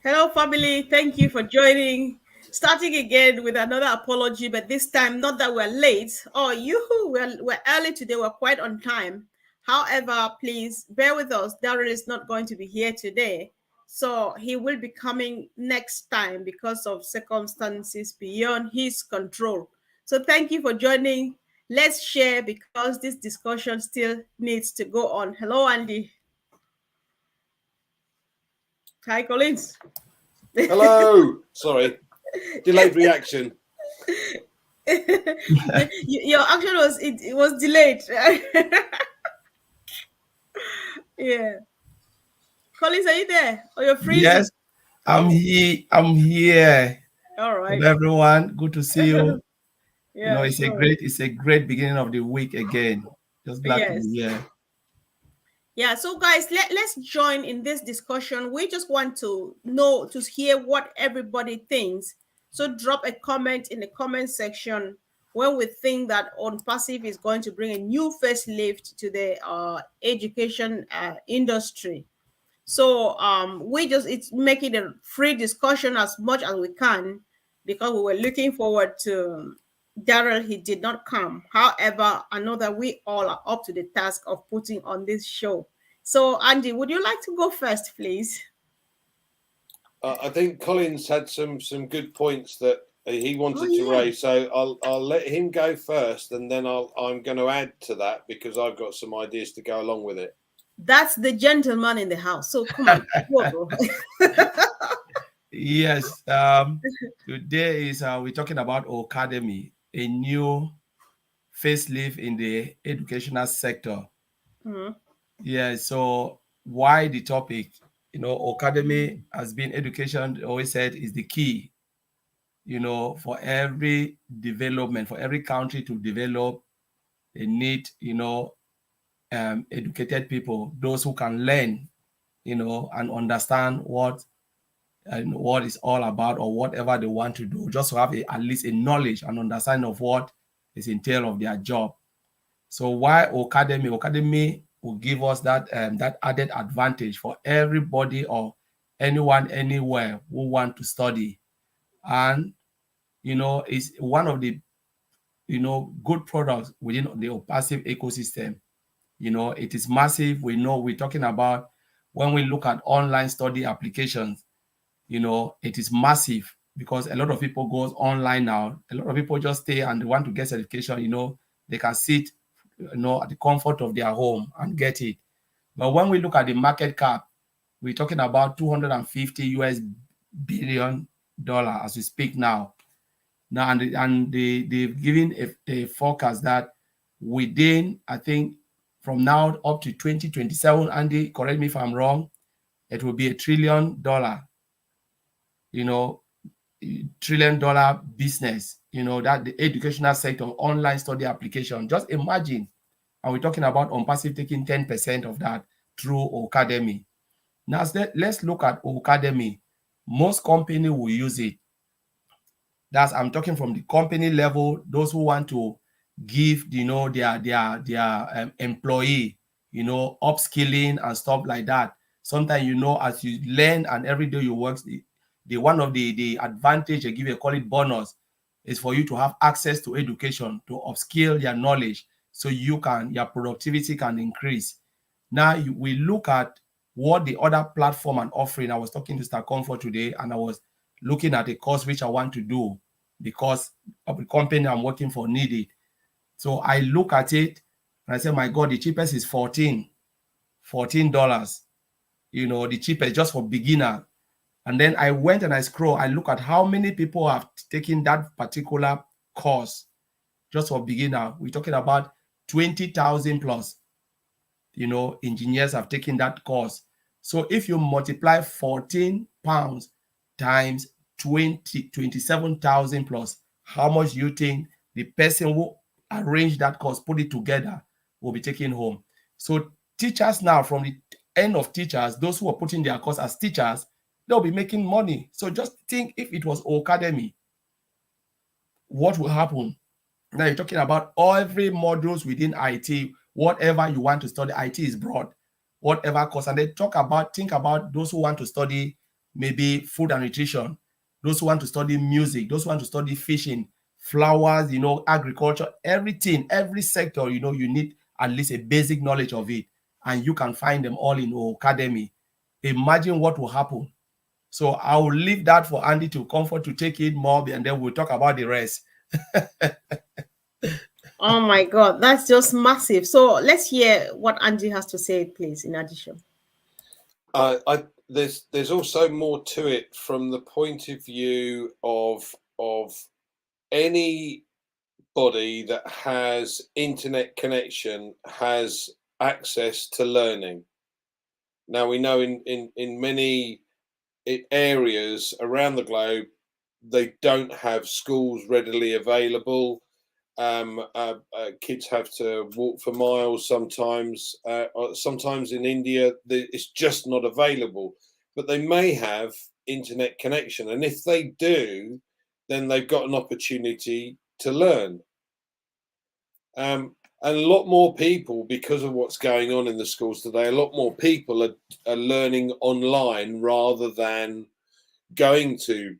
Hello, family. Thank you for joining. Starting again with another apology, but this time not that we're late. Oh, we're early today. We're quite on time. However, please bear with us. Daryl is not going to be here today, so he will be coming next time because of circumstances beyond his control. So thank you for joining. Let's share because this discussion still needs to go on. Hello, Andy. Hi, Collins. Hello. Sorry. Delayed reaction. Your action was delayed. Yeah. Collins, are you there? Or you're freezing? Yes, I'm here. I'm here. All right. Hello, everyone. Good to see you. Yeah, sure. It's a great beginning of the week again. Just glad to be Yes. here. Yeah, so guys, let's join in this discussion. We just want to hear what everybody thinks. So drop a comment in the comment section when we think that ONPASSIVE is going to bring a new facelift to the education industry. So it's making a free discussion as much as we can because we were looking forward to Daryl. He did not come. However, I know that we all are up to the task of putting on this show. So Andy, would you like to go first, please? I think Collins had some good points that he wanted to raise, so I'll let him go first, and then I'm going to add to that because I've got some ideas to go along with it. That's the gentleman in the house. So come on. Yes. Today is we're talking about Academy, a new facelift in the educational sector. Mm-hmm. Yeah. So why the topic? Academy has been education. Always said is the key. For every development, for every country to develop, they need educated people, those who can learn, and understand what it's all about or whatever they want to do, just to have at least a knowledge and understanding of what is entailed of their job. So why Academy? Academy will give us that that added advantage for everybody or anyone anywhere who want to study, and it's one of the good products within the passive ecosystem. It is massive. We know we're talking about when we look at online study applications, it is massive because a lot of people goes online now. A lot of people just stay and they want to get certification, they can sit, at the comfort of their home and get it. But when we look at the market cap, we're talking about 250 US billion dollar as we speak now. Now, they've given a forecast that within, I think, from now up to 2027, Andy, correct me if I'm wrong, it will be $1 trillion, $1 trillion business, that the educational sector, online study application. Just imagine, and we're talking about ONPASSIVE taking 10% of that through Academy. Now, let's look at Academy. Most companies will use it. I'm talking from the company level, those who want to give, their employee, upskilling and stuff like that. Sometimes, as you learn and every day you work, the one of the advantage they give you, call it bonus, is for you to have access to education, to upskill your knowledge, so your productivity can increase. Now, we look at what the other platform and offering. I was talking to Star Comfort today, and I was looking at a course which I want to do because of the company I'm working for need it. So I look at it and I say, my God, the cheapest is $14. The cheapest just for beginner. And then I went and I scroll. I look at how many people have taken that particular course just for beginner. We're talking about 20,000 plus. Engineers have taken that course. So if you multiply 14 pounds times 27,000 plus, how much do you think the person who arranged that course, put it together, will be taking home? So teachers now, from the end of teachers, those who are putting their course as teachers, they'll be making money. So just think, if it was Academy, what will happen? Now you're talking about every modules within IT, whatever you want to study. IT is broad, whatever course. And they think about those who want to study maybe food and nutrition, those who want to study music, those who want to study fishing, flowers, you know, agriculture, everything, every sector, you know, you need at least a basic knowledge of it. And you can find them all in our academy. Imagine what will happen. So I will leave that for Andy to comfort to take it more, and then we'll talk about the rest. Oh my God, that's just massive. So let's hear what Andy has to say, please, in addition. There's also more to it from the point of view of anybody that has internet connection has access to learning. Now we know in many areas around the globe, they don't have schools readily available. Kids have to walk for miles sometimes. Sometimes in India, it's just not available. But they may have internet connection, and if they do, then they've got an opportunity to learn. And a lot more people, because of what's going on in the schools today, a lot more people are learning online rather than going to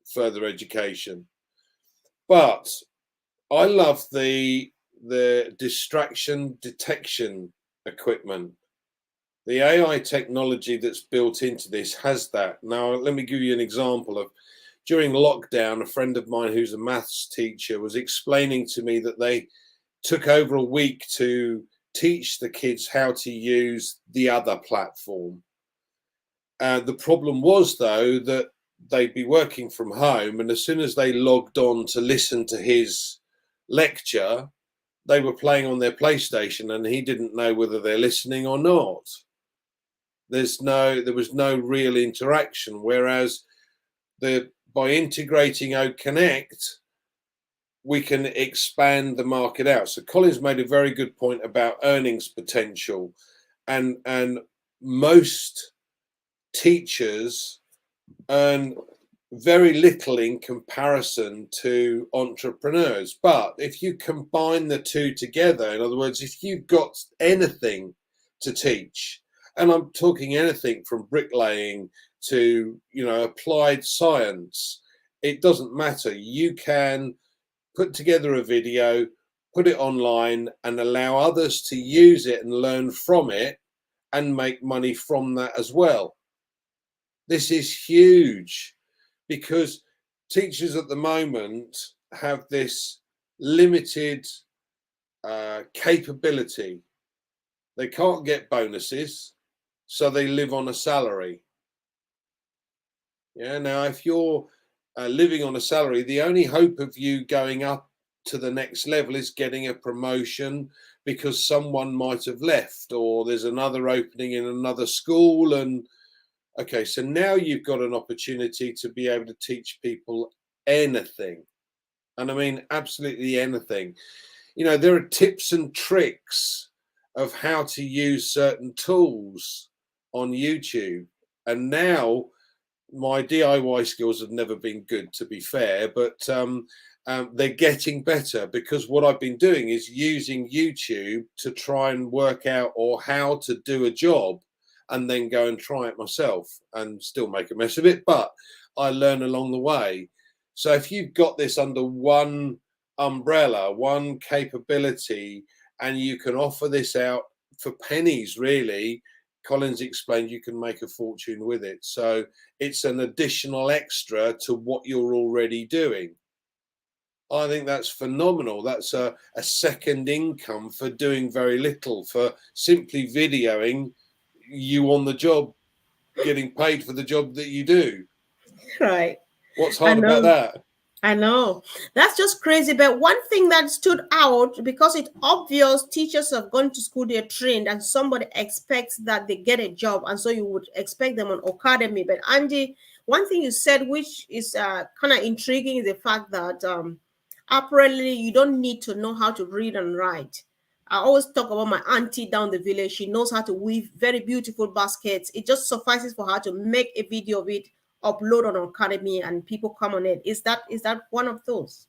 further education. But I love the distraction detection equipment. The AI technology that's built into this has that. Now, let me give you an example of during lockdown, a friend of mine who's a maths teacher was explaining to me that they took over a week to teach the kids how to use the other platform. The problem was, though, that they'd be working from home, and as soon as they logged on to listen to his lecture, they were playing on their PlayStation, and he didn't know whether they're listening or not. There was no real interaction. Whereas by integrating O Connect, we can expand the market out. So Colin's made a very good point about earnings potential, and most teachers earn very little in comparison to entrepreneurs. But if you combine the two together, in other words, if you've got anything to teach, and I'm talking anything from bricklaying to, you know, applied science, it doesn't matter. You can put together a video, put it online, and allow others to use it and learn from it and make money from that as well. This is huge, because teachers at the moment have this limited capability. They can't get bonuses, so they live on a salary. Yeah. Now, if you're living on a salary, the only hope of you going up to the next level is getting a promotion because someone might have left, or there's another opening in another school. And okay, so now you've got an opportunity to be able to teach people anything. And I mean, absolutely anything. You know, there are tips and tricks of how to use certain tools on YouTube. And now my DIY skills have never been good, to be fair, but they're getting better, because what I've been doing is using YouTube to try and work out or how to do a job, and then go and try it myself and still make a mess of it, but I learn along the way. So if you've got this under one umbrella, one capability, and you can offer this out for pennies, really, Colin's explained you can make a fortune with it. So it's an additional extra to what you're already doing. I think that's phenomenal. That's a second income for doing very little, for simply videoing you on the job, getting paid for the job that you do. Right. What's hard about that? I know. That's just crazy. But one thing that stood out, because it's obvious teachers have gone to school, they're trained, and somebody expects that they get a job. And so you would expect them on academy. But Andy, one thing you said, which is kind of intriguing, is the fact that apparently you don't need to know how to read and write. I always talk about my auntie down the village. She knows how to weave very beautiful baskets. It just suffices for her to make a video of it, upload on academy, and people come on it. Is that one of those?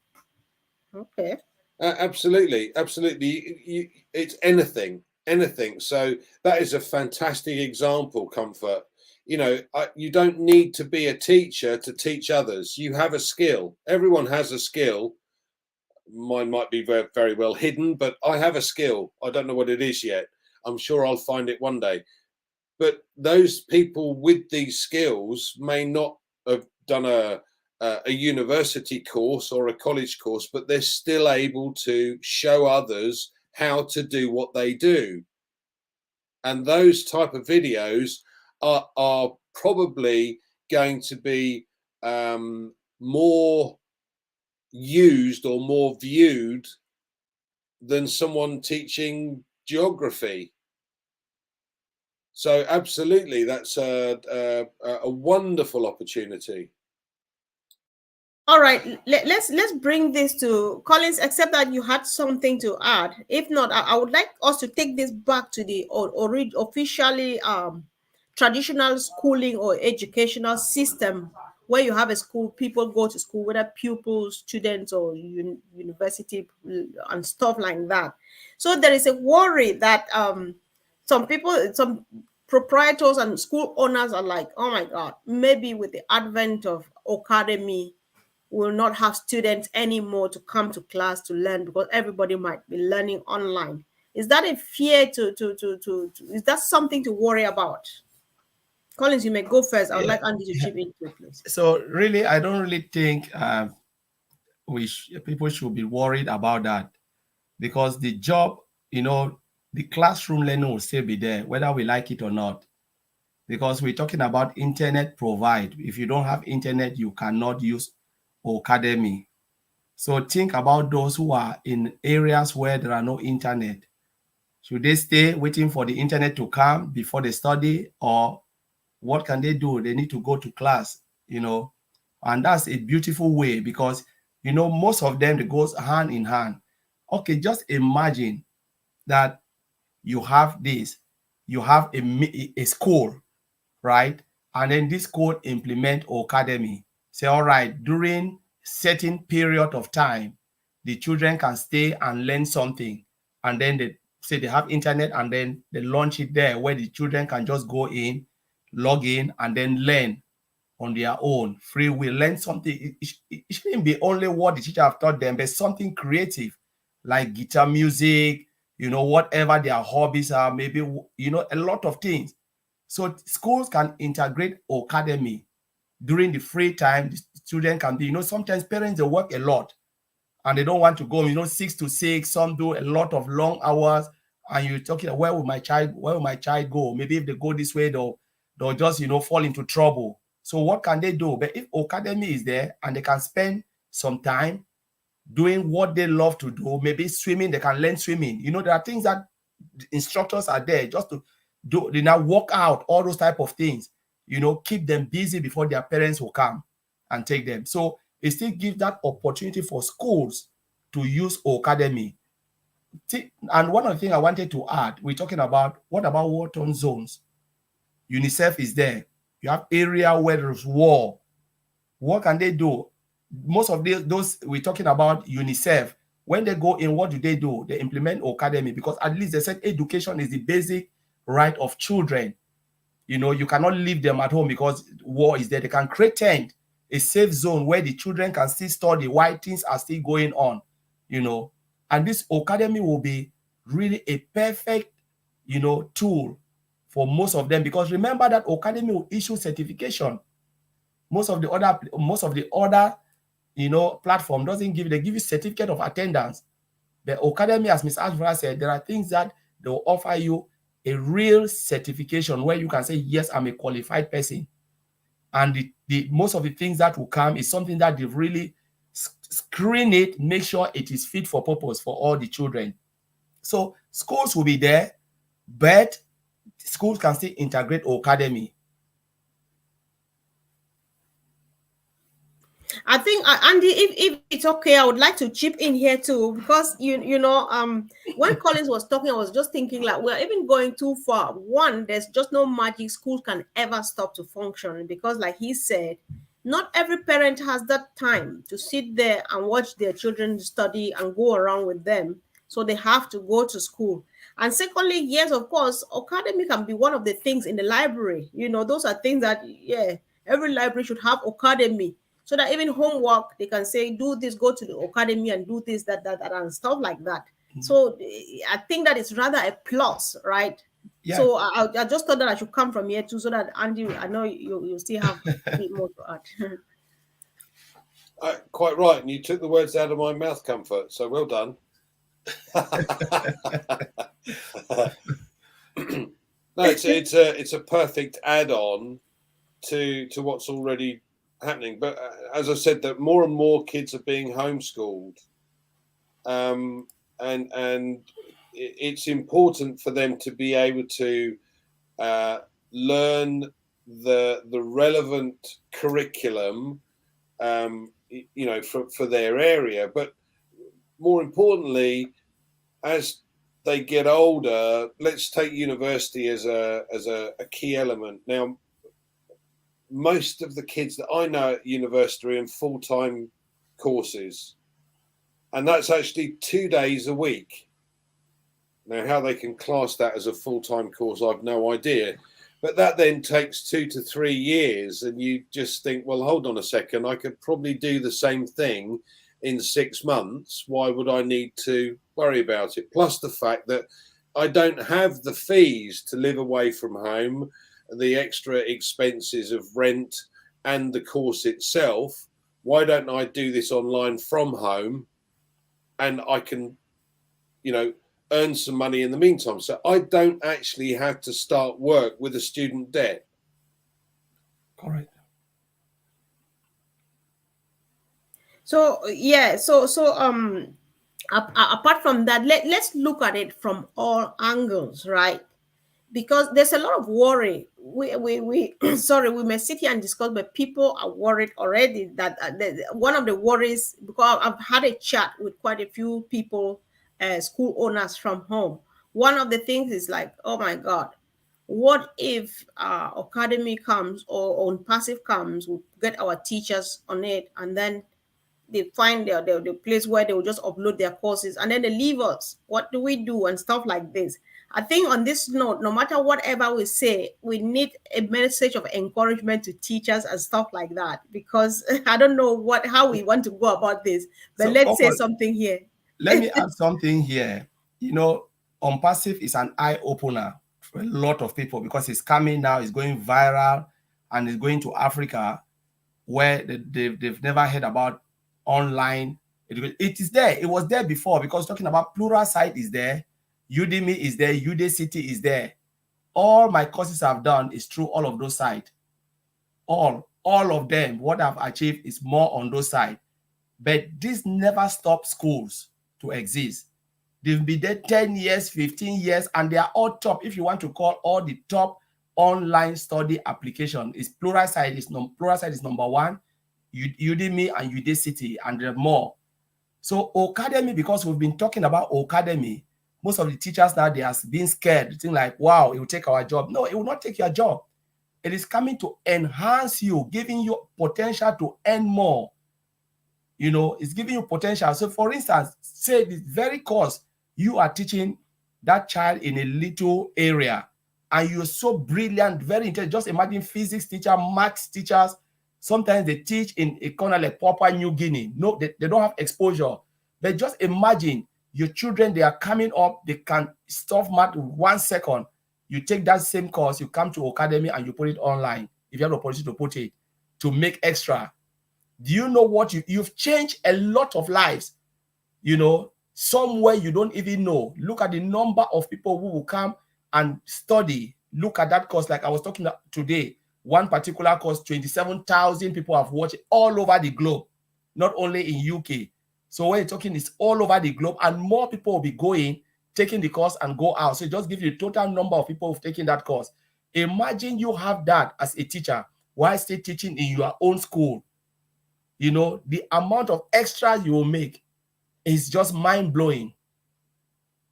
Okay. Absolutely. It's anything. anything. So that is a fantastic example, Comfort. You know, you don't need to be a teacher to teach others. You have a skill. Everyone has a skill. Mine might be very, very well hidden, but I have a skill. I don't know what it is yet. I'm sure I'll find it one day. But those people with these skills may not have done a university course or a college course, but they're still able to show others how to do what they do. And those type of videos are probably going to be more used or more viewed than someone teaching geography. So absolutely, that's a wonderful opportunity. All right, let's bring this to Collins. Except that you had something to add. If not, I would like us to take this back to the officially traditional schooling or educational system, where you have a school, people go to school, whether pupils, students, or university and stuff like that. So there is a worry that some people, some proprietors and school owners are like, oh my God, maybe with the advent of academy, will not have students anymore to come to class to learn because everybody might be learning online. Is that a fear is that something to worry about? Collins, you may go first. I would like Andy to chip into it, please. So really, I don't really think people should be worried about that, because the job, the classroom learning will still be there, whether we like it or not. Because we're talking about internet provide. If you don't have internet, you cannot use academy. So think about those who are in areas where there are no internet. Should they stay waiting for the internet to come before they study, or what can they do? They need to go to class, and that's a beautiful way, because, most of them, it goes hand in hand. Okay, just imagine that you have this, you have a school, right? And then this school implement academy. Say, all right, during certain period of time, the children can stay and learn something. And then they say they have internet, and then they launch it there where the children can just go in, log in, and then learn on their own, free will, learn something. It shouldn't be only what the teacher have taught them, but something creative, like guitar music, whatever their hobbies are, maybe, a lot of things. So schools can integrate academy during the free time. The student can be, sometimes parents, they work a lot and they don't want to go, 6 to 6. Some do a lot of long hours, and you're talking, where will my child go? Maybe if they go this way, they'll just, fall into trouble. So what can they do? But if academy is there and they can spend some time doing what they love to do, maybe swimming, they can learn swimming. There are things that instructors are there just to do. They now work out all those type of things, keep them busy before their parents will come and take them. So it still gives that opportunity for schools to use academy. And one of the things I wanted to add, we're talking about, what about war-torn zones? UNICEF is there. You have area where there's war. What can they do? Most of those we're talking about UNICEF, when they go in, what do? They implement academy, because at least they said education is the basic right of children. You cannot leave them at home because war is there. They can create tent, a safe zone where the children can still study while things are still going on, and this academy will be really a perfect, tool for most of them, because remember that academy will issue certification. Most of the other platform doesn't give. They give you certificate of attendance. The academy, as Ms. Ashvara said, there are things that they will offer you a real certification where you can say, yes, I'm a qualified person. And the most of the things that will come is something that they really screen it, make sure it is fit for purpose for all the children. So schools will be there, but schools can still integrate academy. I think Andy, if it's okay, I would like to chip in here too, because when Collins was talking, I was just thinking, like, we're even going too far. One, there's just no magic schools can ever stop to function, because like he said, not every parent has that time to sit there and watch their children study and go around with them. So they have to go to school. And secondly, yes, of course, academy can be one of the things in the library. Those are things that, yeah, every library should have academy, so that even homework, they can say, do this, go to the academy and do this, that, and stuff like that. So I think that is rather a plus, right? Yeah. So I just thought that I should come from here too, so that Andy, I know you still have a bit more to add. Quite right, and you took the words out of my mouth, Comfort. So well done. No, it's a perfect add-on to what's already happening. But as I said, that more and more kids are being homeschooled, and it's important for them to be able to learn the relevant curriculum, for their area. But more importantly, as they get older, let's take university as a key element. Now, most of the kids that I know at university are in full-time courses, and that's actually 2 days a week. Now, how they can class that as a full-time course, I've no idea. But that then takes 2 to 3 years, and you just think, well, hold on a second, I could probably do the same thing in 6 months. Why would I need to worry about it? Plus the fact that I don't have the fees to live away from home, the extra expenses of rent and the course itself. Why don't I do this online from home, and I can, earn some money in the meantime? So I don't actually have to start work with a student debt. Correct. So yeah, apart from that, let's look at it from all angles, right? Because there's a lot of worry. We sorry, we may sit here and discuss, but people are worried already that one of the worries, because I've had a chat with quite a few people, school owners from home. One of the things is like, oh my God, what if academy comes or ONPASSIVE comes, we get our teachers on it, and then they find the place where they will just upload their courses, and then they leave us. What do we do and stuff like this? I think on this note, no matter whatever we say, we need a message of encouragement to teachers and stuff like that, because I don't know how we want to go about this, but So, let's say something here. Let me add something here. ONPASSIVE is an eye opener for a lot of people, because it's coming now, it's going viral, and it's going to Africa, where they've never heard about online education. It is there. It was there before, because talking about Pluralsight is there, Udemy is there, Udacity is there. All my courses I've done is through all of those sites. All of them, what I've achieved is more on those sites. But this never stopped schools to exist. They've been there 10 years, 15 years, and they are all top. If you want to call all the top online study application, is Pluralsight is number one, Udemy and Udacity, and there are more. So academy, because we've been talking about academy, most of the teachers now, they are being scared. They think like, wow, it will take our job. No, it will not take your job. It is coming to enhance you, giving you potential to earn more. It's giving you potential. So for instance, say the very course you are teaching that child in a little area, and you're so brilliant, very intelligent. Just imagine physics teacher, maths teachers. Sometimes they teach in a corner like Papua New Guinea. No, they don't have exposure. But just imagine your children, they are coming up, they can stuff math in 1 second. You take that same course, you come to academy and you put it online, if you have the opportunity to put it, to make extra. Do you know what you've changed a lot of lives? Somewhere you don't even know. Look at the number of people who will come and study. Look at that course. Like I was talking today, one particular course, 27,000 people have watched it all over the globe, not only in UK. So when you're talking, it's all over the globe, and more people will be going, taking the course and go out. So just give you the total number of people who've taken that course. Imagine you have that as a teacher while still teaching in your own school. The amount of extra you will make is just mind-blowing.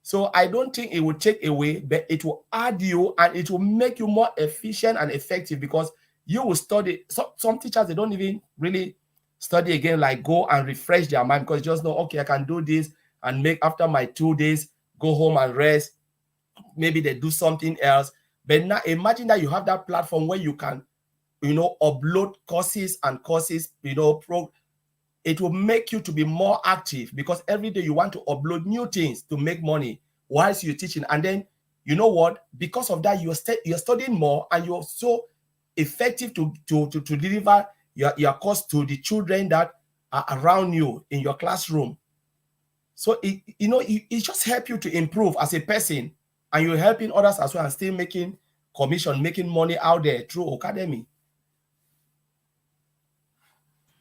So I don't think it will take away, but it will add you, and it will make you more efficient and effective, because you will study. Some teachers, they don't even really study again, like go and refresh their mind, because just know, okay, I can do this and make after my 2 days, go home and rest. maybe they do something else. But now imagine that you have that platform where you can, upload courses and courses, it will make you to be more active, because every day you want to upload new things to make money whilst you're teaching. And then, you know what? Because of that, you're studying more, and you're so effective to deliver your course to the children that are around you in your classroom. So it just helps you to improve as a person, and you're helping others as well, and still making commission, making money out there through academy.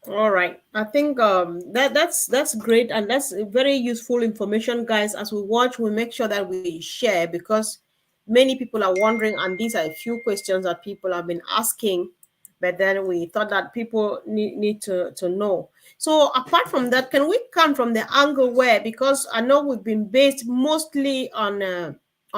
All right. I think that's great, and that's very useful information, guys. As we watch, we make sure that we share, because many people are wondering, and these are a few questions that people have been asking, but then we thought that people need to know. So apart from that, can we come from the angle where, because I know we've been based mostly on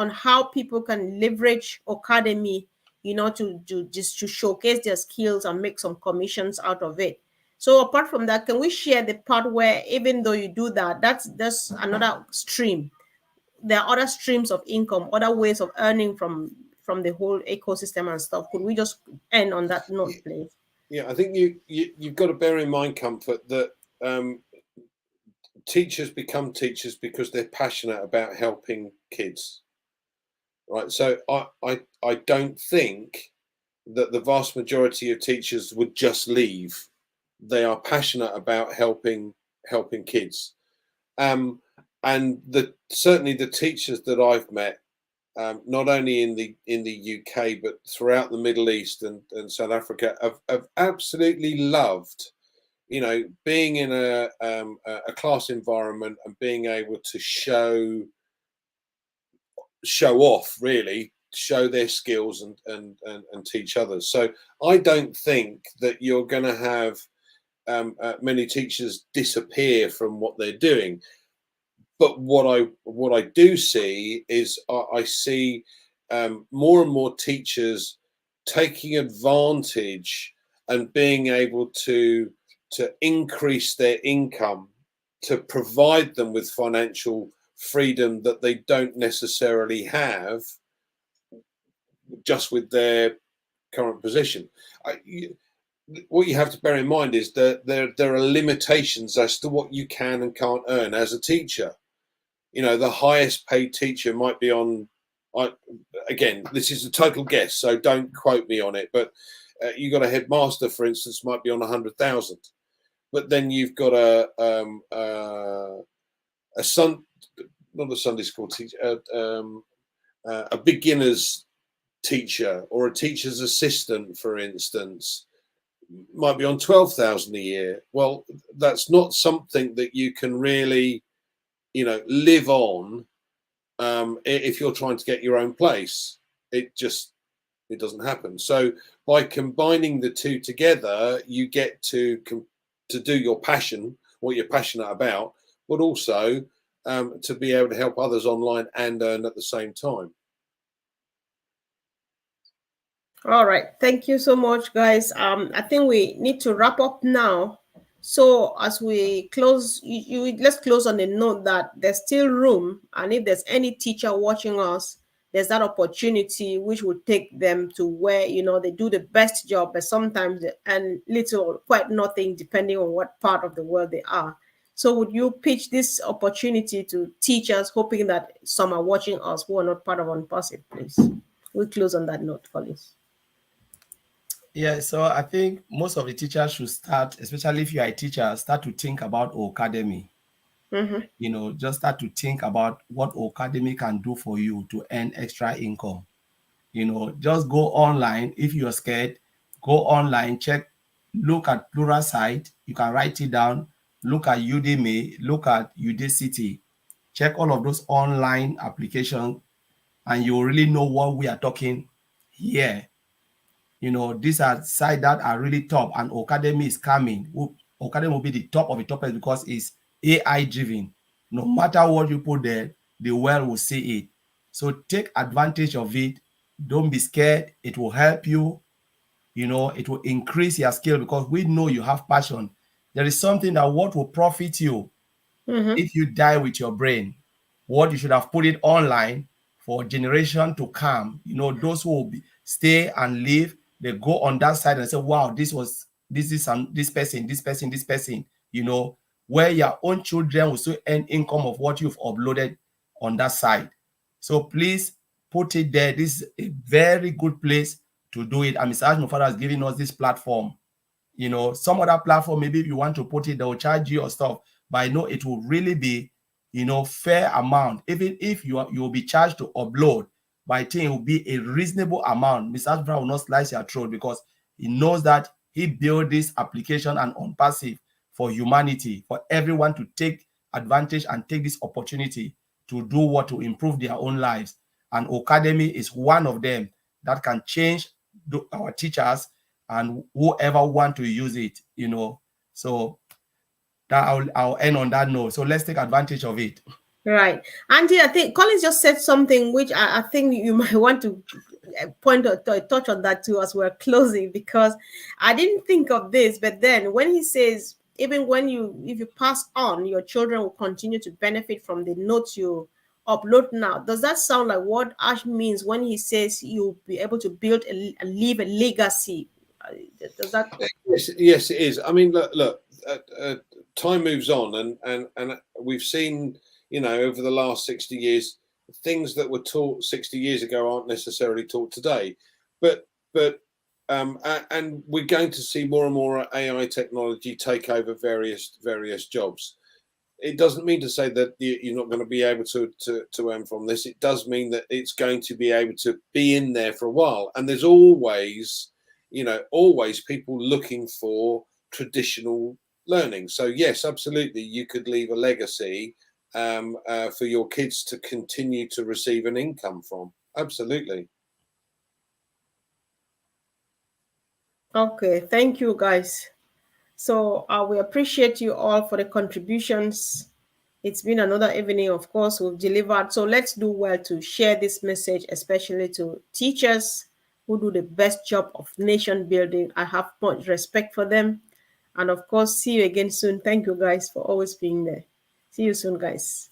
how people can leverage academy, to showcase their skills and make some commissions out of it. So apart from that, can we share the part where, even though you do that, that's another stream. There are other streams of income, other ways of earning from the whole ecosystem and stuff. Could we just end on that note, please? Yeah, I think you've got to bear in mind, Comfort, that teachers become teachers because they're passionate about helping kids, right? So I don't think that the vast majority of teachers would just leave. They are passionate about helping kids, and certainly the teachers that I've met, not only in the UK but throughout the Middle East and South Africa, have absolutely loved, being in a class environment and being able to show off, really show their skills and teach others. So I don't think that you're going to have many teachers disappear from what they're doing. But what I do see is I see more and more teachers taking advantage and being able to increase their income, to provide them with financial freedom that they don't necessarily have just with their current position. What you have to bear in mind is that there are limitations as to what you can and can't earn as a teacher. The highest paid teacher might be on, again, this is a total guess, so don't quote me on it, but you got a headmaster, for instance, might be on 100,000, but then you've got a not a Sunday school teacher, a beginner's teacher or a teacher's assistant, for instance, might be on 12,000 a year. Well, that's not something that you can really, live on if you're trying to get your own place. It doesn't happen. So by combining the two together, you get to do your passion, what you're passionate about, but also to be able to help others online and earn at the same time. All right. Thank you so much, guys. I think we need to wrap up now. So as we close, let's close on a note that there's still room. And if there's any teacher watching us, there's that opportunity which would take them to where, they do the best job, but sometimes they earn little or quite nothing, depending on what part of the world they are. So would you pitch this opportunity to teachers, hoping that some are watching us who are not part of ONPASSIVE, please? We'll close on that note, Collins. Yeah, so I think most of the teachers should start, especially if you are a teacher, start to think about academy. Mm-hmm. Just start to think about what academy can do for you to earn extra income. Just go online. If you're scared, go online, check, look at Pluralsight. You can write it down. Look at Udemy, look at Udacity. Check all of those online applications, and you really know what we are talking here. These are sites that are really top, and academy is coming. Academy will be the top of the top because it's AI driven. No matter what you put there, the world will see it. So take advantage of it. Don't be scared. It will help you. It will increase your skill, because we know you have passion. There is something that what will profit you if you die with your brain. What you should have put it online for generation to come. You know, those who will stay and live, they go on that side and say, wow, this is this person, you know, where your own children will still earn income of what you've uploaded on that side. So please put it there. This is a very good place to do it. And Mr. Ashmofara has given us this platform. You know, some other platform, maybe if you want to put it, they'll charge you or stuff. But I know it will really be, you know, fair amount. Even if you'll be charged to upload, but I think it will be a reasonable amount. Mr. Ashmofara will not slice your throat because he knows that he built this application and ONPASSIVE for humanity, for everyone to take advantage and take this opportunity to do what to improve their own lives. And Academy is one of them that can change our teachers and whoever want to use it, you know. So that I'll end on that note. So let's take advantage of it. Right. Andy, I think Collins just said something which I think you might want to point or touch on that too as we're closing, because I didn't think of this, but then when he says, even when if you pass on, your children will continue to benefit from the notes you upload now. Does that sound like what Ash means when he says you'll be able to build leave a legacy? Does that? Yes, it is. I mean, look, time moves on, and we've seen, you know, over the last 60 years, things that were taught 60 years ago aren't necessarily taught today. But and we're going to see more and more AI technology take over various jobs. It doesn't mean to say that you're not going to be able to earn from this. It does mean that it's going to be able to be in there for a while. And there's always, you know, always people looking for traditional learning. So yes, absolutely, you could leave a legacy for your kids to continue to receive an income from. Absolutely. Okay, thank you, guys. So we appreciate you all for the contributions. It's been another evening, of course, we've delivered. So let's do well to share this message, especially to teachers who do the best job of nation building. I have much respect for them. And of course, see you again soon. Thank you, guys, for always being there. See you soon, guys.